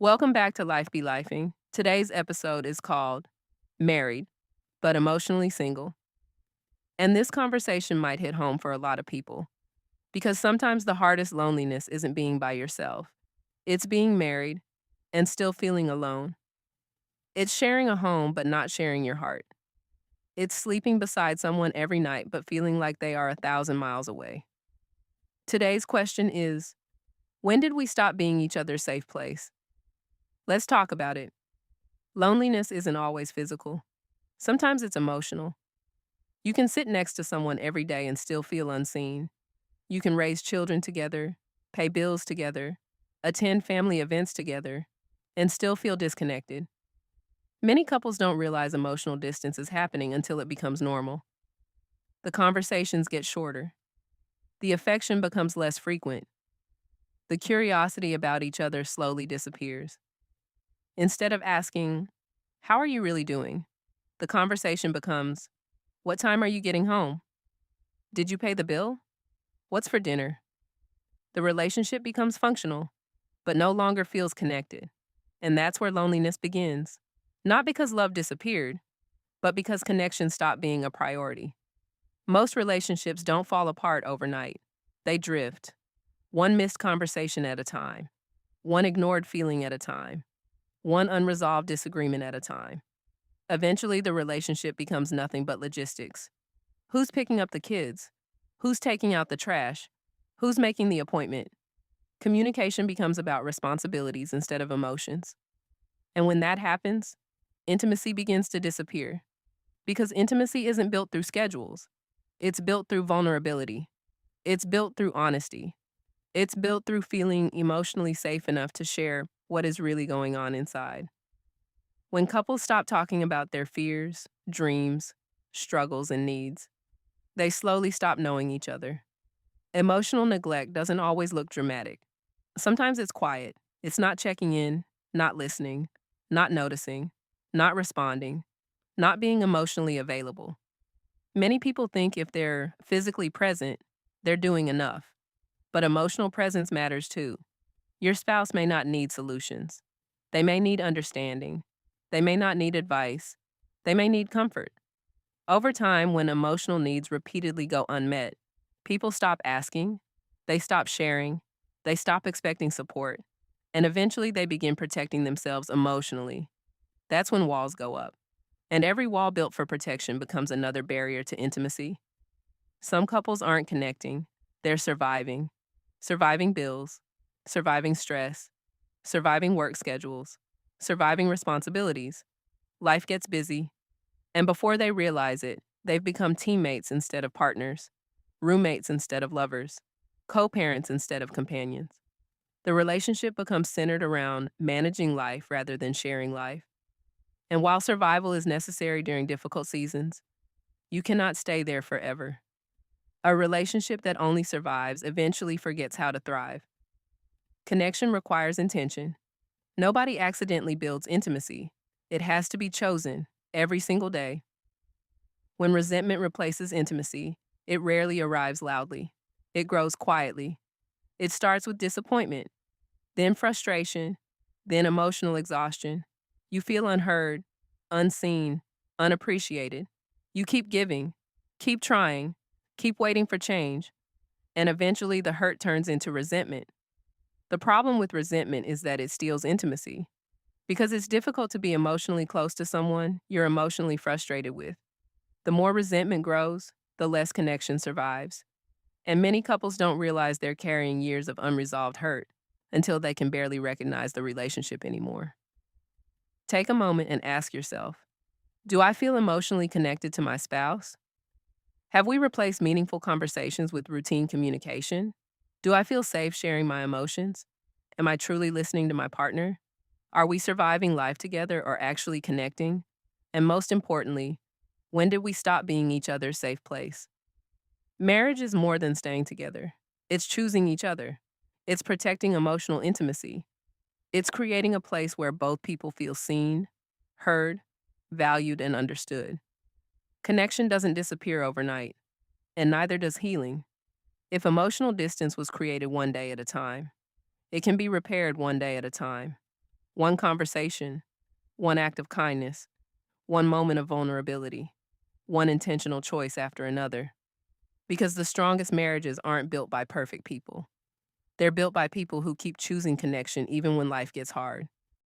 Welcome back to Life Be Lifing. Today's episode is called Married, but Emotionally Single. And this conversation might hit home for a lot of people because sometimes the hardest loneliness isn't being by yourself, it's being married and still feeling alone. It's sharing a home but not sharing your heart. It's sleeping beside someone every night but feeling like they are 1,000 miles away. Today's question is, when did we stop being each other's safe place? Let's talk about it. Loneliness isn't always physical. Sometimes it's emotional. You can sit next to someone every day and still feel unseen. You can raise children together, pay bills together, attend family events together, and still feel disconnected. Many couples don't realize emotional distance is happening until it becomes normal. The conversations get shorter. The affection becomes less frequent. The curiosity about each other slowly disappears. Instead of asking, "How are you really doing?" the conversation becomes, "What time are you getting home? Did you pay the bill? What's for dinner?" The relationship becomes functional, but no longer feels connected. And that's where loneliness begins. Not because love disappeared, but because connection stopped being a priority. Most relationships don't fall apart overnight. They drift, one missed conversation at a time, one ignored feeling at a time, one unresolved disagreement at a time. Eventually, the relationship becomes nothing but logistics. Who's picking up the kids? Who's taking out the trash? Who's making the appointment? Communication becomes about responsibilities instead of emotions. And when that happens, intimacy begins to disappear. Because intimacy isn't built through schedules. It's built through vulnerability. It's built through honesty. It's built through feeling emotionally safe enough to share what is really going on inside. When couples stop talking about their fears, dreams, struggles, and needs, they slowly stop knowing each other. Emotional neglect doesn't always look dramatic. Sometimes it's quiet. It's not checking in, not listening, not noticing, not responding, not being emotionally available. Many people think if they're physically present, they're doing enough. But emotional presence matters too. Your spouse may not need solutions. They may need understanding. They may not need advice. They may need comfort. Over time, when emotional needs repeatedly go unmet, people stop asking, they stop sharing, they stop expecting support, and eventually they begin protecting themselves emotionally. That's when walls go up. And every wall built for protection becomes another barrier to intimacy. Some couples aren't connecting, they're surviving. Surviving bills, surviving stress, surviving work schedules, surviving responsibilities. Life gets busy, and before they realize it, they've become teammates instead of partners, roommates instead of lovers, co-parents instead of companions. The relationship becomes centered around managing life rather than sharing life. And while survival is necessary during difficult seasons, you cannot stay there forever. A relationship that only survives eventually forgets how to thrive. Connection requires intention. Nobody accidentally builds intimacy. It has to be chosen every single day. When resentment replaces intimacy, it rarely arrives loudly. It grows quietly. It starts with disappointment, then frustration, then emotional exhaustion. You feel unheard, unseen, unappreciated. You keep giving, keep trying, keep waiting for change, and eventually the hurt turns into resentment. The problem with resentment is that it steals intimacy. Because it's difficult to be emotionally close to someone you're emotionally frustrated with. The more resentment grows, the less connection survives. And many couples don't realize they're carrying years of unresolved hurt until they can barely recognize the relationship anymore. Take a moment and ask yourself, do I feel emotionally connected to my spouse? Have we replaced meaningful conversations with routine communication? Do I feel safe sharing my emotions? Am I truly listening to my partner? Are we surviving life together or actually connecting? And most importantly, when did we stop being each other's safe place? Marriage is more than staying together. It's choosing each other. It's protecting emotional intimacy. It's creating a place where both people feel seen, heard, valued, and understood. Connection doesn't disappear overnight, and neither does healing. If emotional distance was created one day at a time, it can be repaired one day at a time. One conversation, one act of kindness, one moment of vulnerability, one intentional choice after another. Because the strongest marriages aren't built by perfect people. They're built by people who keep choosing connection even when life gets hard.